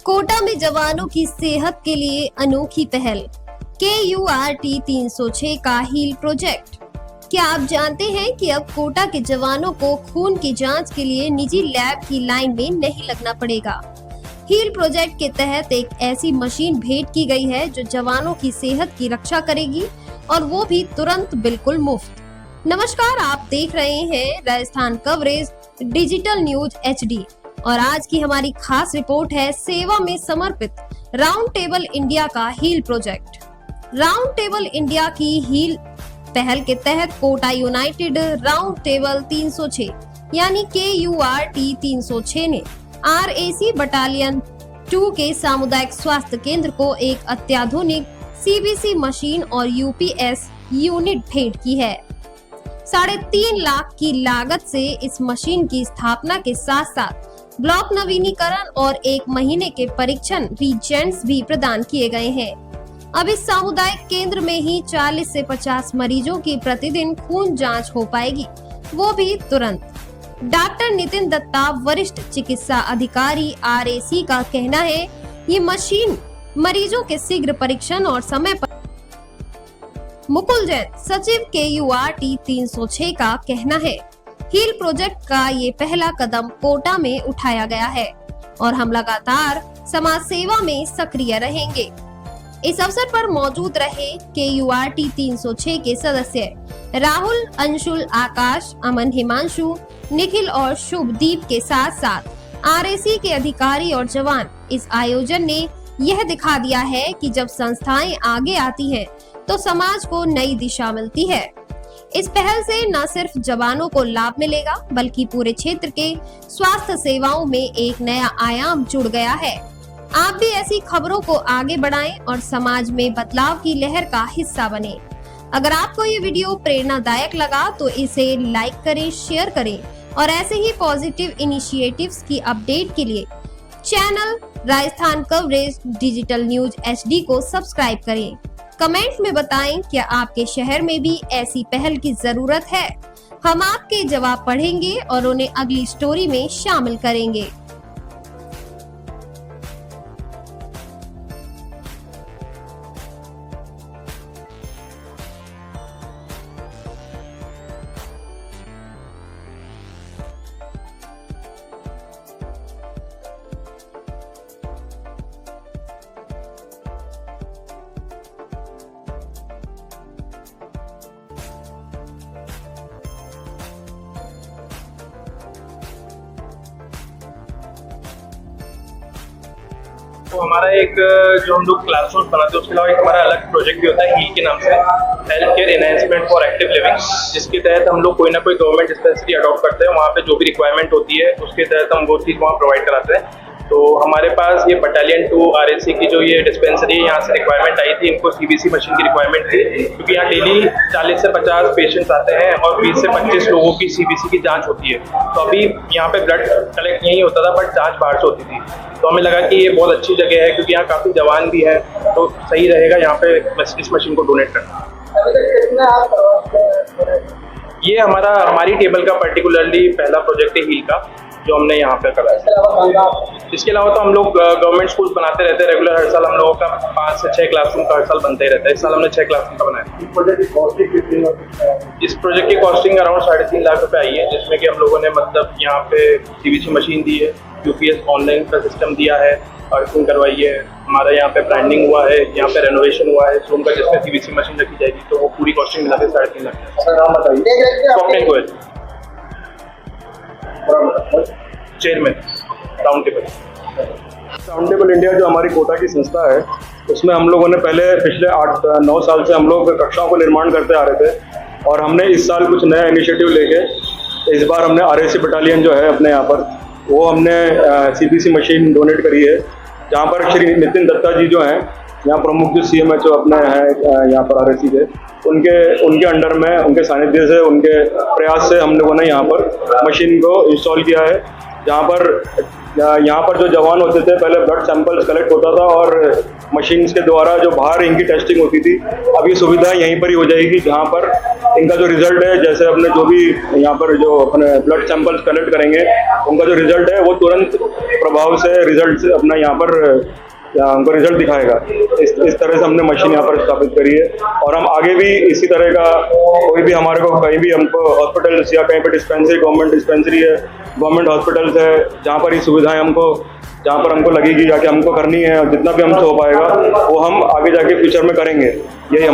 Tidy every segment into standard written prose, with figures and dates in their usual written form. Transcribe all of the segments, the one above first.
कोटा में जवानों की सेहत के लिए अनोखी पहल KURT 306 का हील प्रोजेक्ट। क्या आप जानते हैं कि अब कोटा के जवानों को खून की जांच के लिए निजी लैब की लाइन में नहीं लगना पड़ेगा। हील प्रोजेक्ट के तहत एक ऐसी मशीन भेंट की गई है जो जवानों की सेहत की रक्षा करेगी और वो भी तुरंत बिल्कुल मुफ्त। नमस्कार, आप देख रहे हैं Rajasthan coverage digital news HD और आज की हमारी खास रिपोर्ट है सेवा में समर्पित राउंड टेबल इंडिया का heal project. Round table India की हील पहल के तहत कोटा यूनाइटेड राउंड टेबल 306 यानी KURT 306 ने RAC बटालियन 2 के सामुदायिक स्वास्थ्य केंद्र को एक अत्याधुनिक CBC मशीन और UPS यूनिट भेंट की है। 3.5 लाख की लागत से इस मशीन की स्थापना के साथ साथ ब्लॉक नवीनीकरण और 1 महीने के परीक्षण रीजेंट्स भी प्रदान किए गए हैं। अब इस सामुदायिक केंद्र में ही 40 से 50 मरीजों की प्रतिदिन खून जांच हो पाएगी, वो भी तुरंत। डॉक्टर नितिन दत्ता, वरिष्ठ चिकित्सा अधिकारी RAC का कहना है, ये मशीन मरीजों के शीघ्र परीक्षण और समय पर। मुकुल जैन, सचिव KURT 306 का कहना है, हील प्रोजेक्ट का ये पहला कदम कोटा में उठाया गया है और हम लगातार समाज सेवा में सक्रिय रहेंगे। इस अवसर पर मौजूद रहे KURT 306 के सदस्य राहुल, अंशुल, आकाश, अमन, हिमांशु, निखिल और शुभदीप के साथ साथ RAC के अधिकारी और जवान। इस आयोजन ने यह दिखा दिया है कि जब संस्थाएं आगे आती हैं तो समाज को नई दिशा मिलती है। इस पहल से न सिर्फ जवानों को लाभ मिलेगा बल्कि पूरे क्षेत्र के स्वास्थ्य सेवाओं में एक नया आयाम जुड़ गया है। आप भी ऐसी खबरों को आगे बढ़ाएं और समाज में बदलाव की लहर का हिस्सा बने। अगर आपको ये वीडियो प्रेरणादायक लगा तो इसे लाइक करें, शेयर करें और ऐसे ही पॉजिटिव इनिशिएटिव्स की अपडेट के लिए channel Rajasthan coverage digital news HD को सब्सक्राइब करें। कमेंट में बताएं क्या आपके शहर में भी ऐसी पहल की जरूरत है। हम आपके जवाब पढ़ेंगे और उन्हें अगली स्टोरी में शामिल करेंगे। तो हमारा एक जो हम लोग क्लासरूम बनाते हैं उसके अलावा एक हमारा अलग प्रोजेक्ट भी होता है हील के नाम से, health care enhancement for active living, जिसके तहत हम लोग कोई ना कोई गवर्नमेंट डिस्पेंसरी अडॉप्ट करते हैं। वहाँ पे जो भी रिक्वायरमेंट होती है उसके तहत हम वो चीज़ वहाँ प्रोवाइड कराते हैं। तो हमारे पास ये बटालियन 2 RAC की जो ये डिस्पेंसरी है, यहाँ से रिक्वायरमेंट आई थी, इनको CBC मशीन की रिक्वायरमेंट थी क्योंकि यहाँ डेली 40 से 50 पेशेंट्स आते हैं और 20 से 25 लोगों की CBC की जांच होती है। तो अभी यहाँ पे ब्लड कलेक्ट यहीं होता था बट जांच बाहर से होती थी। तो हमें लगा कि ये बहुत अच्छी जगह है क्योंकि यहाँ काफ़ी जवान भी है, तो सही रहेगा यहाँ पे इस मशीन को डोनेट करना। ये हमारी टेबल का पर्टिकुलरली पहला प्रोजेक्ट है हील का जो हमने यहाँ पे करा है। इसके अलावा तो हम लोग गवर्नमेंट स्कूल बनाते रहते हैं रेगुलर। हर साल हम लोगों का 5 से 6 क्लासरूम का हर साल बनता ही रहता है। इस साल हमने 6 क्लासरूम का बनाया। इस प्रोजेक्ट की कॉस्टिंग अराउंड 3.5 लाख रुपए आई है, जिसमें कि हम लोगों ने मतलब यहाँ पे CBC मशीन दी है, UPS ऑनलाइन का सिस्टम दिया है, अर्थिंग करवाई है, हमारा यहाँ पे ब्रांडिंग हुआ है, यहाँ पे रेनोवेशन हुआ है रूम का जिसमें CBC मशीन रखी जाएगी। तो वो पूरी कॉस्टिंग मिला के 3.5 lakh. Chairman round table India जो हमारी कोटा की संस्था है, उसमें हम लोगों ने पहले पिछले 8-9 साल से हम लोग कक्षाओं को निर्माण करते आ रहे थे और हमने इस साल कुछ नया इनिशिएटिव लेके इस बार हमने RAC बटालियन जो है अपने यहाँ पर वो हमने CBC मशीन डोनेट करी है, जहाँ पर श्री नितिन दत्ता जी जो हैं यहाँ प्रमुख जो CMHO अपने हैं यहाँ पर RAC के, उनके अंडर में, उनके सानिध्य से, उनके प्रयास से हम लोगों ने यहाँ पर मशीन को इंस्टॉल किया है यहाँ पर जो जवान होते थे पहले ब्लड सैंपल्स कलेक्ट होता था और मशीन्स के द्वारा जो बाहर इनकी टेस्टिंग होती थी, अब ये सुविधा यहीं पर ही हो जाएगी, जहाँ पर इनका जो रिजल्ट है, जैसे अपने जो भी यहाँ पर जो अपने ब्लड सैंपल्स कलेक्ट करेंगे उनका जो रिजल्ट है वो तुरंत प्रभाव से रिजल्ट से अपना यहाँ पर हमको रिजल्ट दिखाएगा। इस तरह से हमने मशीन यहाँ पर स्थापित करी है और हम आगे भी इसी तरह का कोई भी हमारे को कहीं भी हमको हॉस्पिटल्स या कहीं पर डिस्पेंसरी, गवर्नमेंट डिस्पेंसरी है, गवर्नमेंट हॉस्पिटल्स है, जहाँ पर ये सुविधाएं जहाँ पर हमको लगेगी या कि हमको करनी है, जितना भी हमसे हो पाएगा वो हम आगे जाके फ्यूचर में करेंगे। यही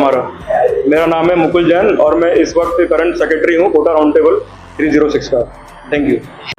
मेरा नाम है मुकुल जैन और मैं इस वक्त करंट सेक्रेटरी हूँ कोटा राउंड टेबल 306 का। Thank you.